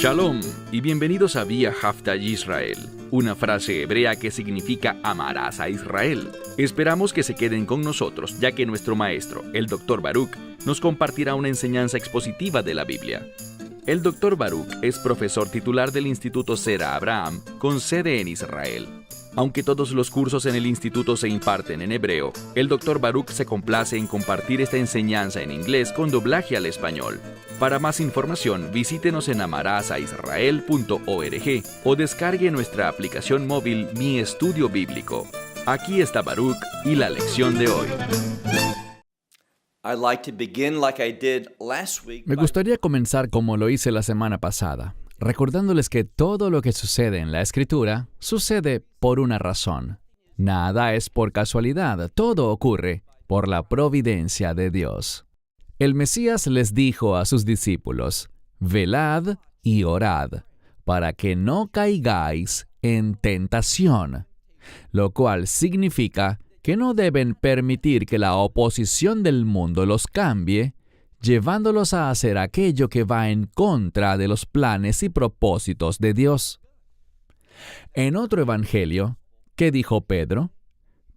Shalom y bienvenidos a Vía Hafta Yisrael, una frase hebrea que significa amarás a Israel. Esperamos que se queden con nosotros, ya que nuestro maestro, el Dr. Baruch, nos compartirá una enseñanza expositiva de la Biblia. El Dr. Baruch es profesor titular del Instituto Sera Abraham, con sede en Israel. Aunque todos los cursos en el instituto se imparten en hebreo, el Dr. Baruch se complace en compartir esta enseñanza en inglés con doblaje al español. Para más información, visítenos en amarasaisrael.org o descargue nuestra aplicación móvil Mi Estudio Bíblico. Aquí está Baruch y la lección de hoy. Me gustaría comenzar como lo hice la semana pasada, recordándoles que todo lo que sucede en la Escritura sucede por una razón. Nada es por casualidad, todo ocurre por la providencia de Dios. El Mesías les dijo a sus discípulos, «Velad y orad, para que no caigáis en tentación», lo cual significa que no deben permitir que la oposición del mundo los cambie, llevándolos a hacer aquello que va en contra de los planes y propósitos de Dios. En otro evangelio, ¿qué dijo Pedro?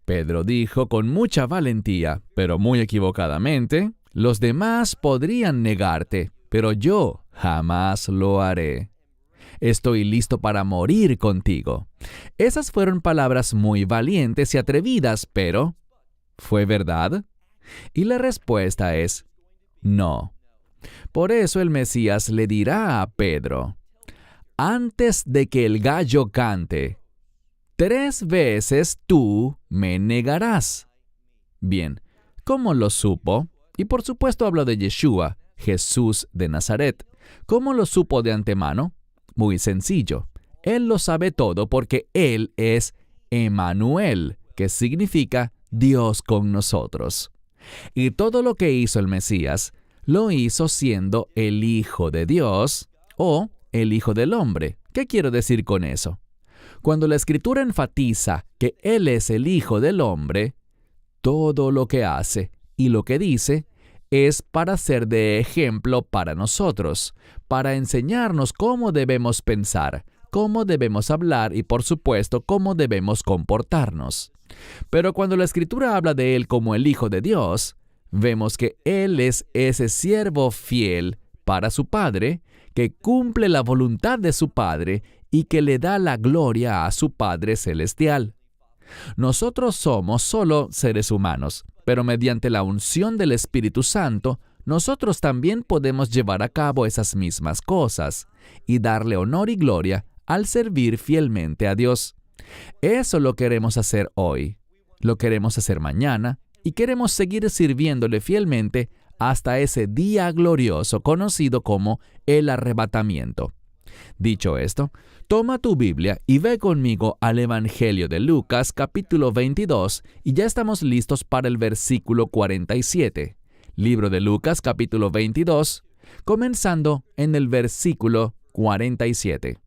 Pedro dijo con mucha valentía, pero muy equivocadamente, «Los demás podrían negarte, pero yo jamás lo haré. Estoy listo para morir contigo». Esas fueron palabras muy valientes y atrevidas, pero ¿fue verdad? Y la respuesta es no. Por eso el Mesías le dirá a Pedro, «Antes de que el gallo cante, 3 veces tú me negarás». Bien, ¿cómo lo supo? Y por supuesto hablo de Yeshua, Jesús de Nazaret. ¿Cómo lo supo de antemano? Muy sencillo. Él lo sabe todo porque Él es Emmanuel, que significa Dios con nosotros. Y todo lo que hizo el Mesías, lo hizo siendo el Hijo de Dios o el Hijo del Hombre. ¿Qué quiero decir con eso? Cuando la Escritura enfatiza que Él es el Hijo del Hombre, todo lo que hace y lo que dice es para ser de ejemplo para nosotros, para enseñarnos cómo debemos pensar, cómo debemos hablar y, por supuesto, cómo debemos comportarnos. Pero cuando la Escritura habla de Él como el Hijo de Dios, vemos que Él es ese siervo fiel para su Padre, que cumple la voluntad de su Padre y que le da la gloria a su Padre Celestial. Nosotros somos solo seres humanos, pero mediante la unción del Espíritu Santo, nosotros también podemos llevar a cabo esas mismas cosas y darle honor y gloria al servir fielmente a Dios. Eso lo queremos hacer hoy, lo queremos hacer mañana y queremos seguir sirviéndole fielmente hasta ese día glorioso conocido como el arrebatamiento. Dicho esto, toma tu Biblia y ve conmigo al Evangelio de Lucas, capítulo 22, y ya estamos listos para el versículo 47. Libro de Lucas, capítulo 22, comenzando en el versículo 47.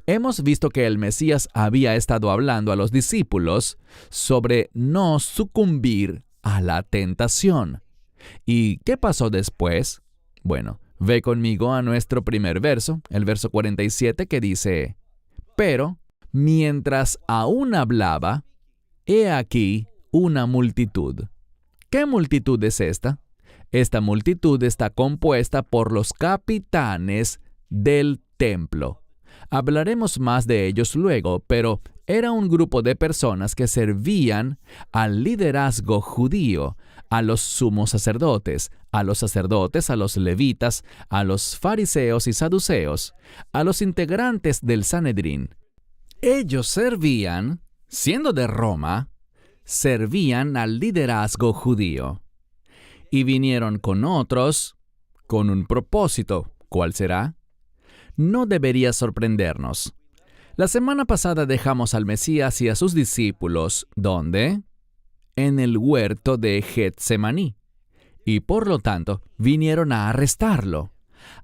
Hemos visto que el Mesías había estado hablando a los discípulos sobre no sucumbir a la tentación. ¿Y qué pasó después? Bueno, ve conmigo a nuestro primer verso, el verso 47, que dice, «Pero, mientras aún hablaba, he aquí una multitud». ¿Qué multitud es esta? Esta multitud está compuesta por los capitanes del templo. Hablaremos más de ellos luego, pero era un grupo de personas que servían al liderazgo judío, a los sumos sacerdotes, a los levitas, a los fariseos y saduceos, a los integrantes del Sanedrín. Ellos servían, siendo de Roma, servían al liderazgo judío. Y vinieron con otros, con un propósito. ¿Cuál será? No debería sorprendernos. La semana pasada dejamos al Mesías y a sus discípulos, ¿dónde? En el huerto de Getsemaní. Y por lo tanto, vinieron a arrestarlo.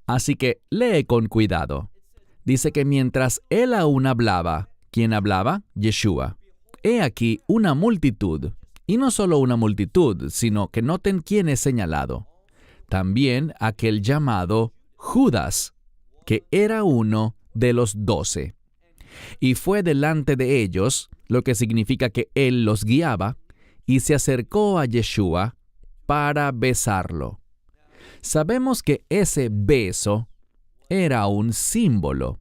Así que lee con cuidado. Dice que mientras él aún hablaba, ¿quién hablaba? Yeshua. He aquí una multitud. Y no solo una multitud, sino que noten quién es señalado. También aquel llamado Judas. que era uno de los 12. Y fue delante de ellos, lo que significa que él los guiaba, y se acercó a Yeshua para besarlo. Sabemos que ese beso era un símbolo,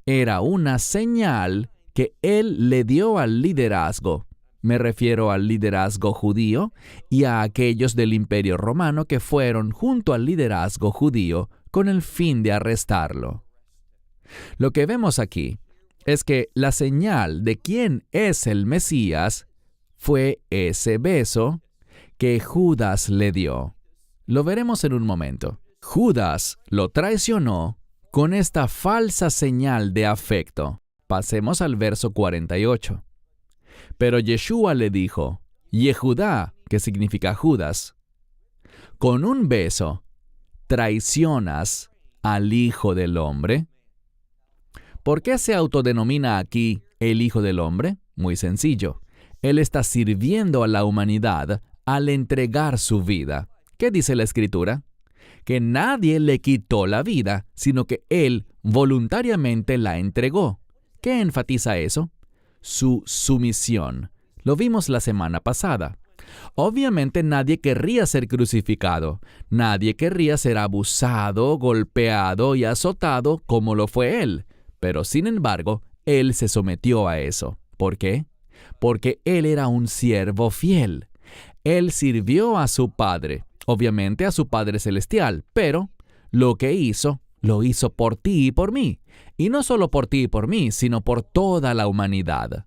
era una señal que él le dio al liderazgo. Me refiero al liderazgo judío y a aquellos del Imperio Romano que fueron junto al liderazgo judío con el fin de arrestarlo. Lo que vemos aquí es que la señal de quién es el Mesías fue ese beso que Judas le dio. Lo veremos en un momento. Judas lo traicionó con esta falsa señal de afecto. Pasemos al verso 48. Pero Yeshua le dijo, Yehudá, que significa Judas, con un beso, ¿traicionas al Hijo del Hombre? ¿Por qué se autodenomina aquí el Hijo del Hombre? Muy sencillo. Él está sirviendo a la humanidad al entregar su vida. ¿Qué dice la Escritura? Que nadie le quitó la vida, sino que Él voluntariamente la entregó. ¿Qué enfatiza eso? Su sumisión. Lo vimos la semana pasada. Obviamente nadie querría ser crucificado. Nadie querría ser abusado, golpeado y azotado como lo fue Él. Pero sin embargo, Él se sometió a eso. ¿Por qué? Porque Él era un siervo fiel. Él sirvió a su Padre, obviamente a su Padre Celestial, pero lo que hizo, lo hizo por ti y por mí. Y no solo por ti y por mí, sino por toda la humanidad.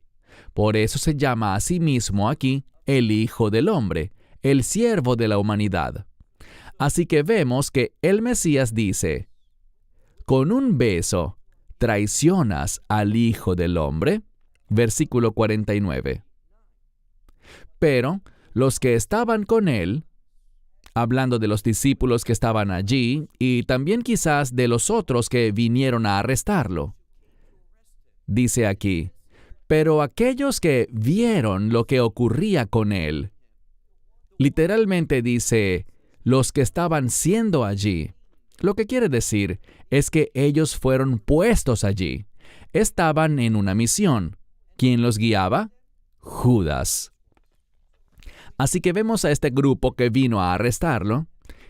Por eso se llama a sí mismo aquí el Hijo del Hombre, el siervo de la humanidad. Así que vemos que el Mesías dice, con un beso, ¿traicionas al Hijo del Hombre? Versículo 49. Pero los que estaban con él, hablando de los discípulos que estaban allí y también quizás de los otros que vinieron a arrestarlo, dice aquí, pero aquellos que vieron lo que ocurría con él, literalmente dice, los que estaban siendo allí. Lo que quiere decir es que ellos fueron puestos allí. Estaban en una misión. ¿Quién los guiaba? Judas. Así que vemos a este grupo que vino a arrestarlo,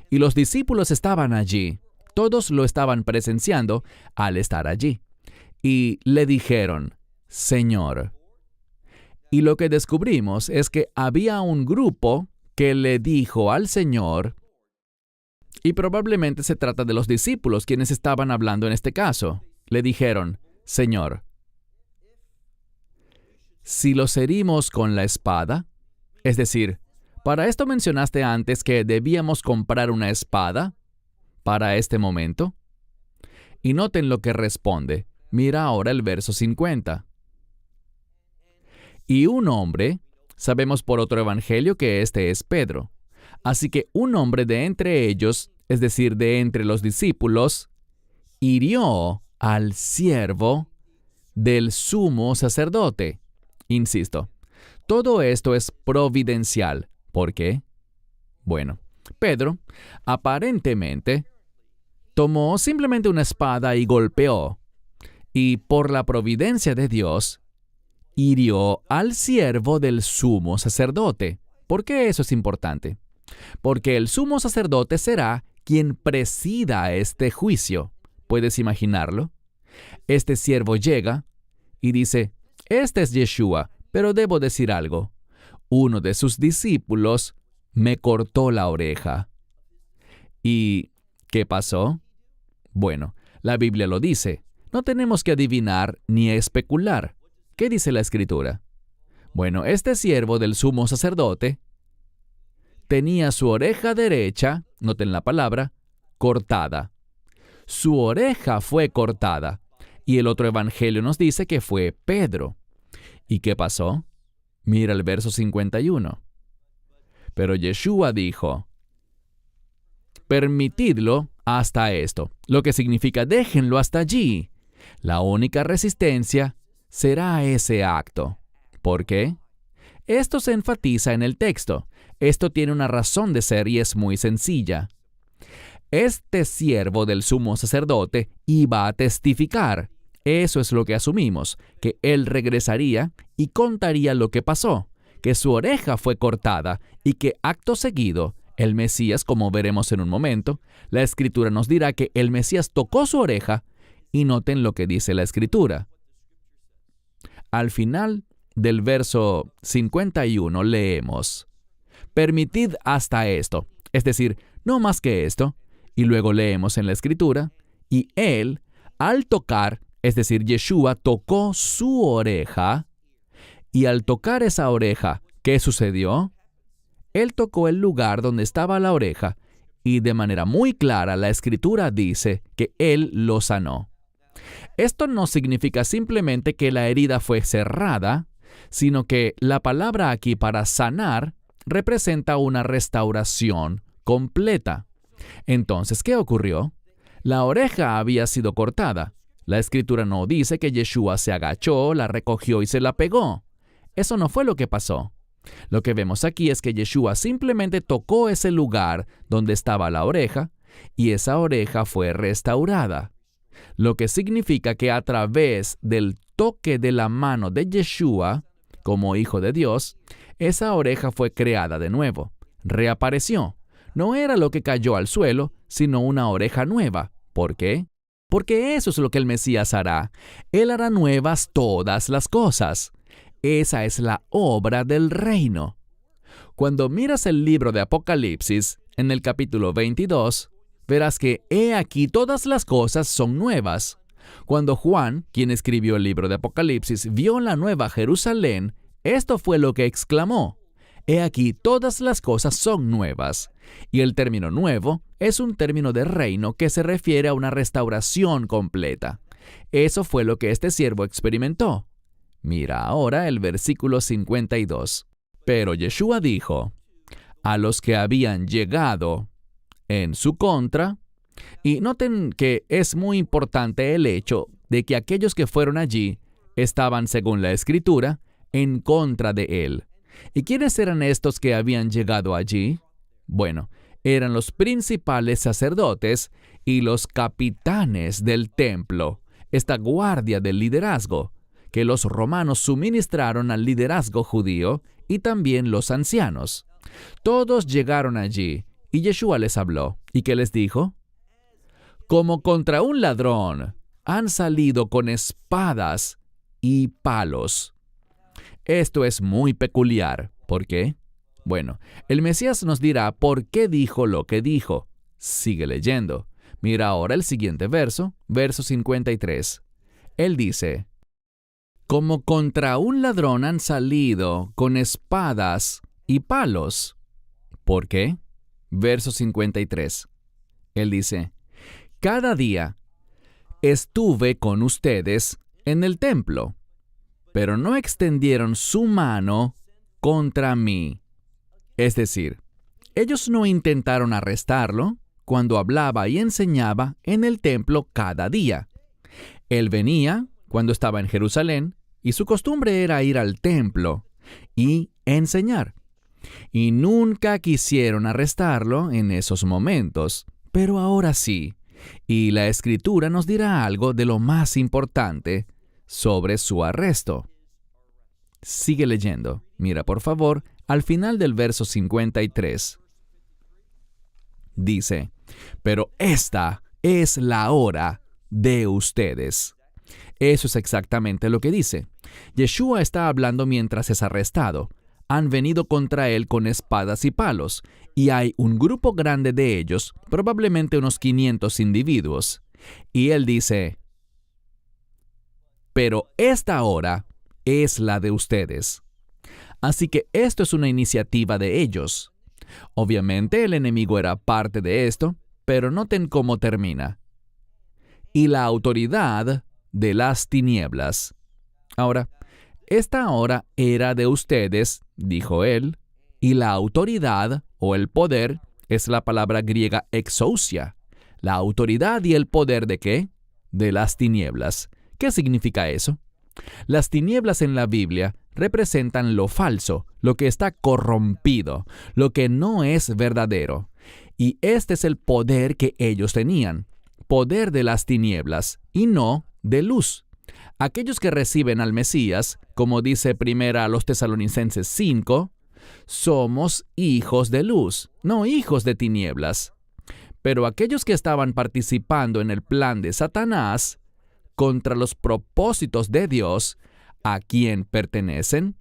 y los discípulos estaban allí. Todos lo estaban presenciando al estar allí. Y le dijeron, Señor. Y lo que descubrimos es que había un grupo que le dijo al Señor, y probablemente se trata de los discípulos quienes estaban hablando en este caso. Le dijeron, Señor, si los herimos con la espada, es decir, para esto mencionaste antes que debíamos comprar una espada para este momento. Y noten lo que responde. Mira ahora el verso 50. Y un hombre, sabemos por otro evangelio que este es Pedro. Así que un hombre de entre ellos, es decir, de entre los discípulos, hirió al siervo del sumo sacerdote. Insisto, todo esto es providencial. ¿Por qué? Bueno, Pedro, aparentemente, tomó simplemente una espada y golpeó, y por la providencia de Dios, hirió al siervo del sumo sacerdote. ¿Por qué eso es importante? Porque el sumo sacerdote será quien presida este juicio. ¿Puedes imaginarlo? Este siervo llega y dice, este es Yeshua, pero debo decir algo. Uno de sus discípulos me cortó la oreja. ¿Y qué pasó? Bueno, la Biblia lo dice. No tenemos que adivinar ni especular. ¿Qué dice la Escritura? Bueno, este siervo del sumo sacerdote tenía su oreja derecha, noten la palabra, cortada. Su oreja fue cortada. Y el otro evangelio nos dice que fue Pedro. ¿Y qué pasó? Mira el verso 51. Pero Yeshua dijo, permitidlo hasta esto, lo que significa déjenlo hasta allí. La única resistencia será ese acto. ¿Por qué? Esto se enfatiza en el texto. Esto tiene una razón de ser y es muy sencilla. este siervo del sumo sacerdote iba a testificar. Eso es lo que asumimos, que él regresaría y contaría lo que pasó, que su oreja fue cortada y que acto seguido, el Mesías, como veremos en un momento, la Escritura nos dirá que el Mesías tocó su oreja y noten lo que dice la Escritura. Al final del verso 51 leemos: permitid hasta esto, es decir, no más que esto, y luego leemos en la Escritura, y él, al tocar, es decir, Yeshua tocó su oreja, y al tocar esa oreja, ¿qué sucedió? Él tocó el lugar donde estaba la oreja, y de manera muy clara la Escritura dice que él lo sanó. Esto no significa simplemente que la herida fue cerrada, sino que la palabra aquí para sanar representa una restauración completa. Entonces, ¿qué ocurrió? La oreja había sido cortada. La Escritura no dice que Yeshua se agachó, la recogió y se la pegó. Eso no fue lo que pasó. Lo que vemos aquí es que Yeshua simplemente tocó ese lugar donde estaba la oreja y esa oreja fue restaurada. Lo que significa que a través del toque de la mano de Yeshua, como Hijo de Dios, esa oreja fue creada de nuevo, reapareció. No era lo que cayó al suelo, sino una oreja nueva. ¿Por qué? Porque eso es lo que el Mesías hará. Él hará nuevas todas las cosas. Esa es la obra del reino. Cuando miras el libro de Apocalipsis, en el capítulo 22, verás que he aquí todas las cosas son nuevas. Cuando Juan, quien escribió el libro de Apocalipsis, vio la nueva Jerusalén, esto fue lo que exclamó: he aquí todas las cosas son nuevas. Y el término nuevo es un término de reino que se refiere a una restauración completa. Eso fue lo que este siervo experimentó. Mira ahora el versículo 52. Pero Yeshua dijo a los que habían llegado en su contra, y noten que es muy importante el hecho de que aquellos que fueron allí estaban, según la Escritura, en contra de él. ¿Y quiénes eran estos que habían llegado allí? Bueno, eran los principales sacerdotes y los capitanes del templo, esta guardia del liderazgo, que los romanos suministraron al liderazgo judío y también los ancianos. Todos llegaron allí y Yeshua les habló. ¿Y qué les dijo? Como contra un ladrón han salido con espadas y palos. Esto es muy peculiar. ¿Por qué? Bueno, el Mesías nos dirá por qué dijo lo que dijo. Sigue leyendo. Mira ahora el siguiente verso, verso 53. Él dice: como contra un ladrón han salido con espadas y palos. ¿Por qué? Verso 53. Él dice: cada día estuve con ustedes en el templo, pero no extendieron su mano contra mí. Es decir, ellos no intentaron arrestarlo cuando hablaba y enseñaba en el templo cada día. Él venía cuando estaba en Jerusalén, y su costumbre era ir al templo y enseñar. Y nunca quisieron arrestarlo en esos momentos, pero ahora sí. Y la Escritura nos dirá algo de lo más importante sobre su arresto. Sigue leyendo. Mira, por favor, al final del verso 53. Dice: pero esta es la hora de ustedes. Eso es exactamente lo que dice. Yeshua está hablando mientras es arrestado. Han venido contra él con espadas y palos, y hay un grupo grande de ellos, probablemente unos 500 individuos. Y él dice: pero esta hora es la de ustedes. Así que esto es una iniciativa de ellos. Obviamente el enemigo era parte de esto, pero noten cómo termina. Y la autoridad de las tinieblas. Ahora, esta hora era de ustedes, dijo él, y la autoridad o el poder es la palabra griega exousia. La autoridad y el poder ¿de qué? De las tinieblas. ¿Qué significa eso? Las tinieblas en la Biblia representan lo falso, lo que está corrompido, lo que no es verdadero. Y este es el poder que ellos tenían, poder de las tinieblas y no de luz. Aquellos que reciben al Mesías, como dice primera a los Tesalonicenses 5, somos hijos de luz, no hijos de tinieblas. Pero aquellos que estaban participando en el plan de Satanás contra los propósitos de Dios, ¿a quién pertenecen?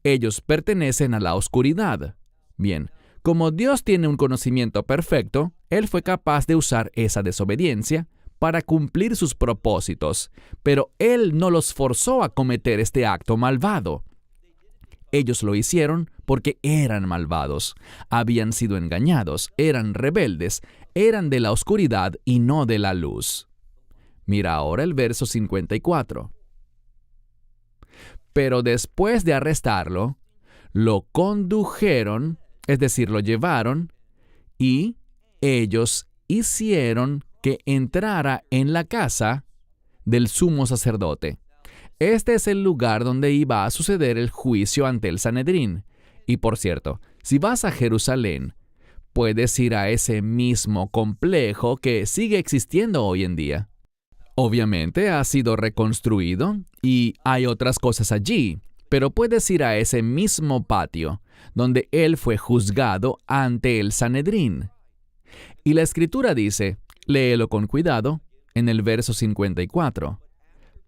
Ellos pertenecen a la oscuridad. Bien, como Dios tiene un conocimiento perfecto, Él fue capaz de usar esa desobediencia para cumplir sus propósitos, pero Él no los forzó a cometer este acto malvado. Ellos lo hicieron porque eran malvados, habían sido engañados, eran rebeldes, eran de la oscuridad y no de la luz. Mira ahora el verso 54. Pero después de arrestarlo, lo condujeron, es decir, lo llevaron, y ellos hicieron que entrara en la casa del sumo sacerdote. Este es el lugar donde iba a suceder el juicio ante el Sanedrín. Y por cierto, si vas a Jerusalén, puedes ir a ese mismo complejo que sigue existiendo hoy en día. Obviamente ha sido reconstruido y hay otras cosas allí, pero puedes ir a ese mismo patio donde él fue juzgado ante el Sanedrín. Y la Escritura dice, léelo con cuidado, en el verso 54.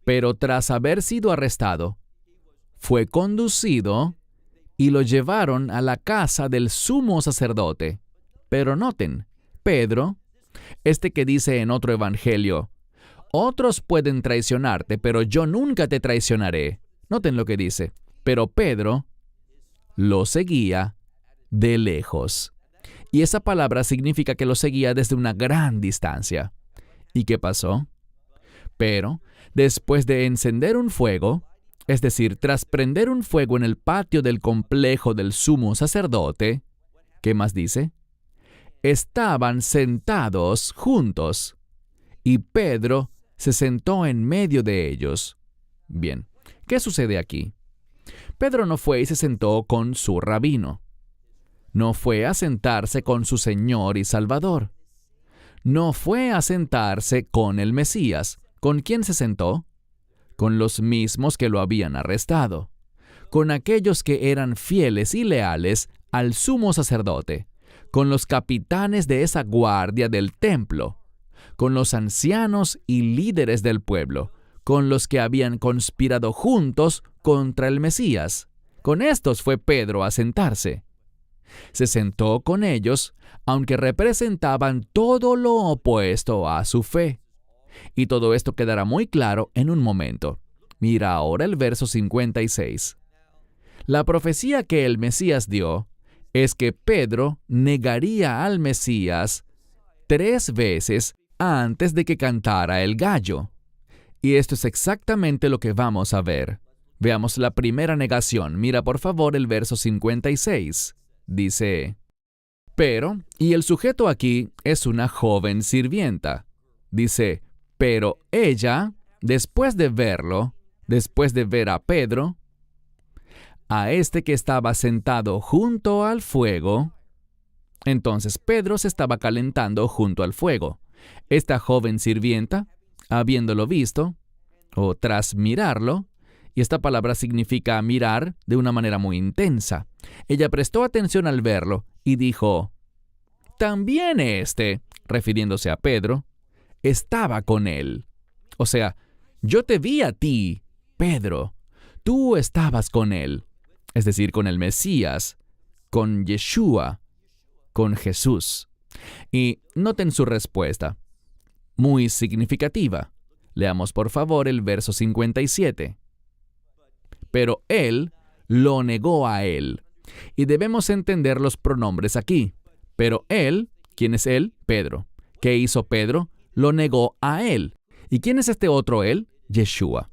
Pero tras haber sido arrestado, fue conducido y lo llevaron a la casa del sumo sacerdote. Pero noten, Pedro, este que dice en otro evangelio, otros pueden traicionarte, pero yo nunca te traicionaré. Noten lo que dice, pero Pedro lo seguía de lejos. Y esa palabra significa que lo seguía desde una gran distancia. ¿Y qué pasó? Pero, después de encender un fuego, es decir, tras prender un fuego en el patio del complejo del sumo sacerdote, ¿qué más dice? Estaban sentados juntos, y Pedro se sentó en medio de ellos. Bien, ¿qué sucede aquí? Pedro no fue y se sentó con su rabino. No fue a sentarse con su Señor y Salvador. No fue a sentarse con el Mesías. ¿Con quién se sentó? Con los mismos que lo habían arrestado. Con aquellos que eran fieles y leales al sumo sacerdote. Con los capitanes de esa guardia del templo. Con los ancianos y líderes del pueblo. Con los que habían conspirado juntos contra el Mesías. Con estos fue Pedro a sentarse. Se sentó con ellos, aunque representaban todo lo opuesto a su fe. Y todo esto quedará muy claro en un momento. Mira ahora el verso 56. La profecía que el Mesías dio es que Pedro negaría al Mesías 3 veces antes de que cantara el gallo. Y esto es exactamente lo que vamos a ver. Veamos la primera negación. Mira por favor el verso 56. Dice, pero, y el sujeto aquí es una joven sirvienta. Dice, pero ella, después de verlo, después de ver a Pedro, a este que estaba sentado junto al fuego, entonces Pedro se estaba calentando junto al fuego. Esta joven sirvienta, habiéndolo visto, o tras mirarlo, y esta palabra significa mirar de una manera muy intensa. Ella prestó atención al verlo y dijo, también este, refiriéndose a Pedro, estaba con él. O sea, yo te vi a ti, Pedro. Tú estabas con él. Es decir, con el Mesías, con Yeshua, con Jesús. Y noten su respuesta. Muy significativa. Leamos por favor el verso 57. Pero él lo negó a él. Y debemos entender los pronombres aquí. Pero él, ¿quién es él? Pedro. ¿Qué hizo Pedro? Lo negó a él. ¿Y quién es este otro él? Yeshua.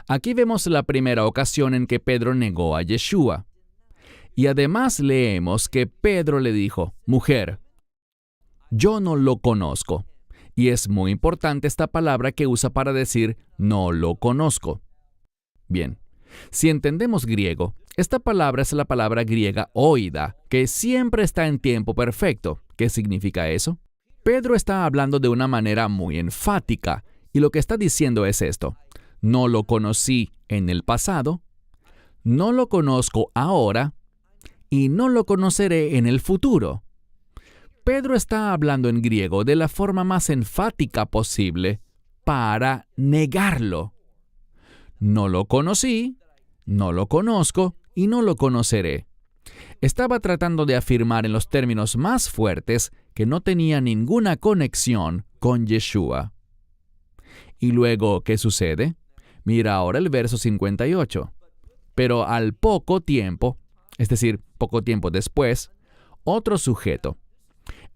Aquí vemos la primera ocasión en que Pedro negó a Yeshua. Y además leemos que Pedro le dijo, mujer, yo no lo conozco. Y es muy importante esta palabra que usa para decir no lo conozco. Bien. Si entendemos griego, esta palabra es la palabra griega oida, que siempre está en tiempo perfecto, ¿Qué significa eso? Pedro está hablando de una manera muy enfática, y lo que está diciendo es esto: no lo conocí en el pasado, no lo conozco ahora, y no lo conoceré en el futuro. Pedro está hablando en griego de la forma más enfática posible para negarlo. No lo conocí, no lo conozco y no lo conoceré. Estaba tratando de afirmar en los términos más fuertes que no tenía ninguna conexión con Yeshua. ¿Y luego qué sucede? Mira ahora el verso 58. Pero al poco tiempo, es decir, poco tiempo después, otro sujeto.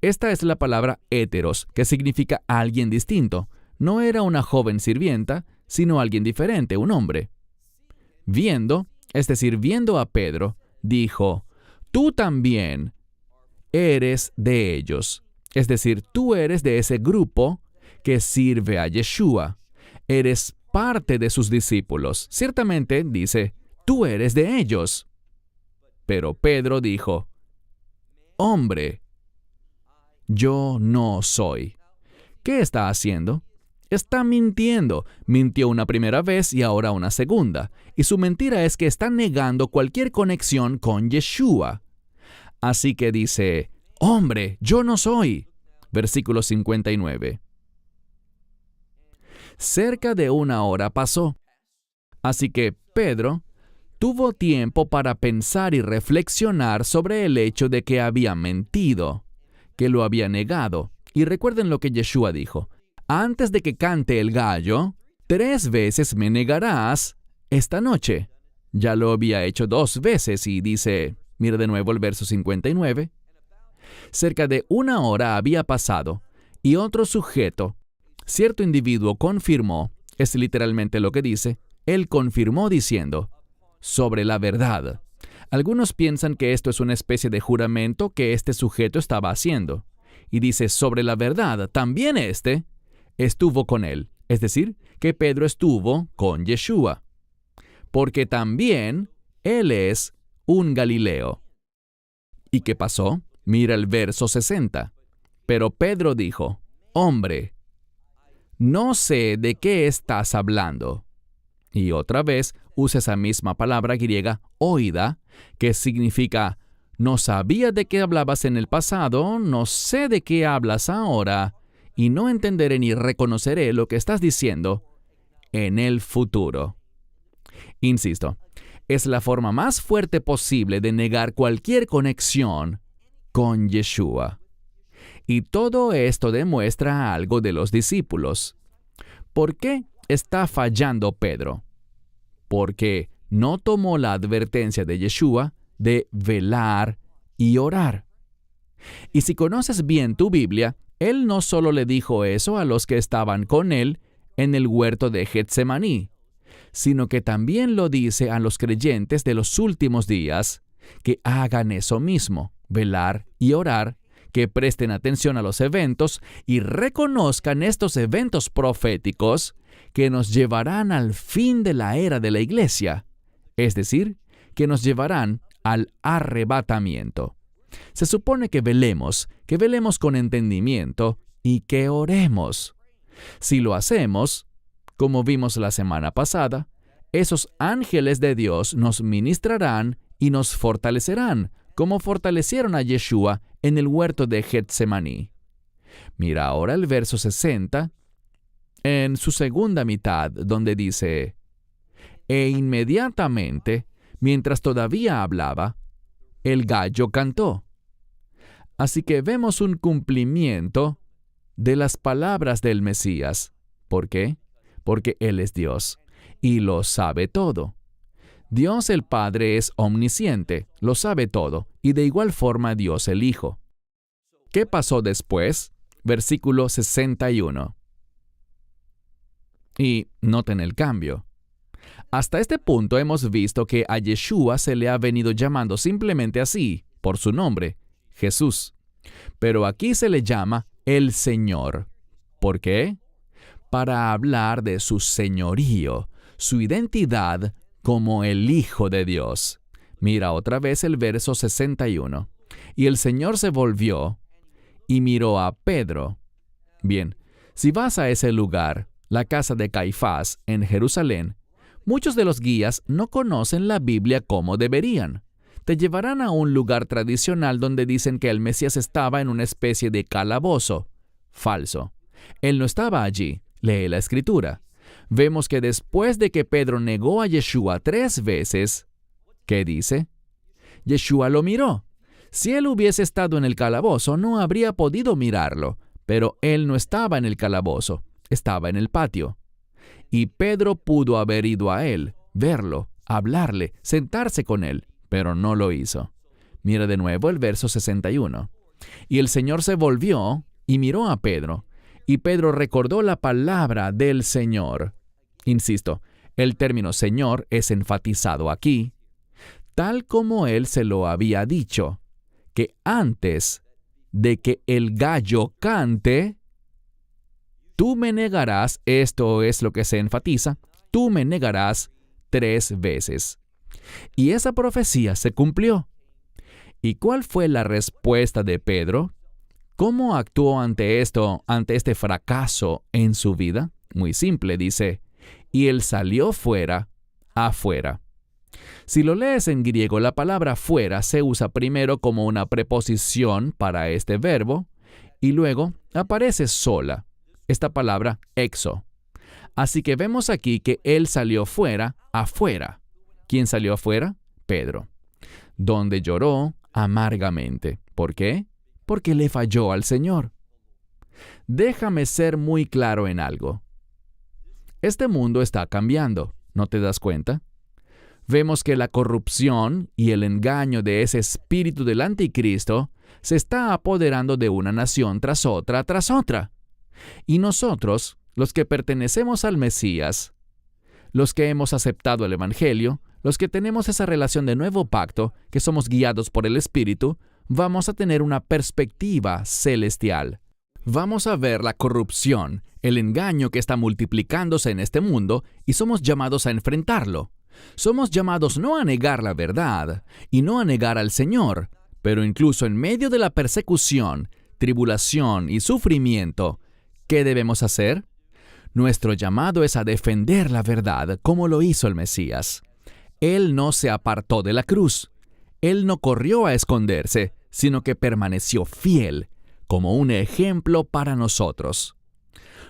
Esta es la palabra héteros, que significa alguien distinto. No era una joven sirvienta, sino alguien diferente, un hombre. Viendo, es decir, viendo a Pedro, dijo: tú también eres de ellos. Es decir, tú eres de ese grupo que sirve a Yeshua. Eres parte de sus discípulos. Ciertamente, dice, tú eres de ellos. Pero Pedro dijo: hombre, yo no soy. ¿Qué está haciendo? Está mintiendo. Mintió una primera vez y ahora una segunda. Y su mentira es que está negando cualquier conexión con Yeshua. Así que dice: hombre, yo no soy. Versículo 59. Cerca de una hora pasó. Así que Pedro tuvo tiempo para pensar y reflexionar sobre el hecho de que había mentido, que lo había negado. Y recuerden lo que Yeshua dijo: antes de que cante el gallo, 3 veces me negarás esta noche. Ya lo había hecho 2 veces y dice, mira de nuevo el verso 59. Cerca de una hora había pasado y otro sujeto, cierto individuo, confirmó, es literalmente lo que dice, él confirmó diciendo: sobre la verdad. Algunos piensan que esto es una especie de juramento que este sujeto estaba haciendo. Y dice: sobre la verdad, también estuvo con él. Es decir, que Pedro estuvo con Yeshua. Porque también él es un Galileo. ¿Y qué pasó? Mira el verso 60. Pero Pedro dijo: hombre, no sé de qué estás hablando. Y otra vez usa esa misma palabra griega, oida, que significa: no sabía de qué hablabas en el pasado, no sé de qué hablas ahora, y no entenderé ni reconoceré lo que estás diciendo en el futuro. Insisto, es la forma más fuerte posible de negar cualquier conexión con Yeshua. Y todo esto demuestra algo de los discípulos. ¿Por qué está fallando Pedro? Porque no tomó la advertencia de Yeshua de velar y orar. Y si conoces bien tu Biblia, él no solo le dijo eso a los que estaban con él en el huerto de Getsemaní, sino que también lo dice a los creyentes de los últimos días, que hagan eso mismo, velar y orar, que presten atención a los eventos y reconozcan estos eventos proféticos que nos llevarán al fin de la era de la iglesia, es decir, que nos llevarán al arrebatamiento. Se supone que velemos con entendimiento y que oremos. Si lo hacemos, como vimos la semana pasada, esos ángeles de Dios nos ministrarán y nos fortalecerán, como fortalecieron a Yeshua en el huerto de Getsemaní. Mira ahora el verso 60, en su segunda mitad, donde dice: e inmediatamente, mientras todavía hablaba, el gallo cantó. Así que vemos un cumplimiento de las palabras del Mesías. ¿Por qué? Porque Él es Dios y lo sabe todo. Dios el Padre es omnisciente, lo sabe todo, y de igual forma Dios el Hijo. ¿Qué pasó después? Versículo 61. Y noten el cambio. Hasta este punto hemos visto que a Yeshua se le ha venido llamando simplemente así, por su nombre, Jesús. Pero aquí se le llama el Señor. ¿Por qué? Para hablar de su señorío, su identidad como el Hijo de Dios. Mira otra vez el verso 61. Y el Señor se volvió y miró a Pedro. Bien, si vas a ese lugar, la casa de Caifás en Jerusalén, muchos de los guías no conocen la Biblia como deberían. Te llevarán a un lugar tradicional donde dicen que el Mesías estaba en una especie de calabozo. Falso. Él no estaba allí. Lee la Escritura. Vemos que después de que Pedro negó a Yeshua 3 veces, ¿qué dice? Yeshua lo miró. Si él hubiese estado en el calabozo, no habría podido mirarlo, pero él no estaba en el calabozo, estaba en el patio. Y Pedro pudo haber ido a él, verlo, hablarle, sentarse con él, pero no lo hizo. Mira de nuevo el verso 61. Y el Señor se volvió y miró a Pedro, y Pedro recordó la palabra del Señor. Insisto, el término Señor es enfatizado aquí, tal como él se lo había dicho, que antes de que el gallo cante, tú me negarás, esto es lo que se enfatiza, tú me negarás 3 veces. Y esa profecía se cumplió. ¿Y cuál fue la respuesta de Pedro? ¿Cómo actuó ante este fracaso en su vida? Muy simple, dice, y él salió fuera, afuera. Si lo lees en griego, la palabra fuera se usa primero como una preposición para este verbo y luego aparece sola, esta palabra exo. Así que vemos aquí que él salió fuera, afuera. ¿Quién salió afuera? Pedro, donde lloró amargamente. ¿Por qué? Porque le falló al Señor. Déjame ser muy claro en algo. Este mundo está cambiando, ¿no te das cuenta? Vemos que la corrupción y el engaño de ese espíritu del anticristo se está apoderando de una nación tras otra, tras otra. Y nosotros, los que pertenecemos al Mesías, los que hemos aceptado el Evangelio, los que tenemos esa relación de nuevo pacto, que somos guiados por el Espíritu, vamos a tener una perspectiva celestial. Vamos a ver la corrupción, el engaño que está multiplicándose en este mundo y somos llamados a enfrentarlo. Somos llamados no a negar la verdad y no a negar al Señor, pero incluso en medio de la persecución, tribulación y sufrimiento, ¿qué debemos hacer? Nuestro llamado es a defender la verdad como lo hizo el Mesías. Él no se apartó de la cruz. Él no corrió a esconderse, sino que permaneció fiel, como un ejemplo para nosotros.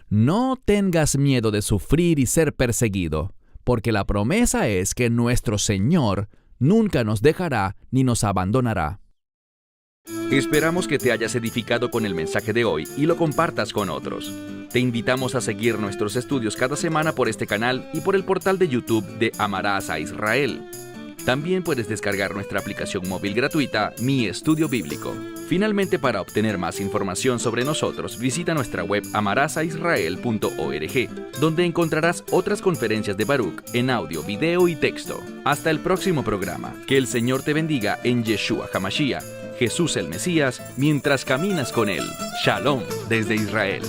No tengas miedo de sufrir y ser perseguido, porque la promesa es que nuestro Señor nunca nos dejará ni nos abandonará. Esperamos que te hayas edificado con el mensaje de hoy y lo compartas con otros. Te invitamos a seguir nuestros estudios cada semana por este canal y por el portal de YouTube de Amarás a Israel. También puedes descargar nuestra aplicación móvil gratuita, Mi Estudio Bíblico. Finalmente, para obtener más información sobre nosotros, visita nuestra web amarasaisrael.org, donde encontrarás otras conferencias de Baruch en audio, video y texto. Hasta el próximo programa. Que el Señor te bendiga en Yeshua HaMashiach, Jesús el Mesías, mientras caminas con Él. Shalom desde Israel.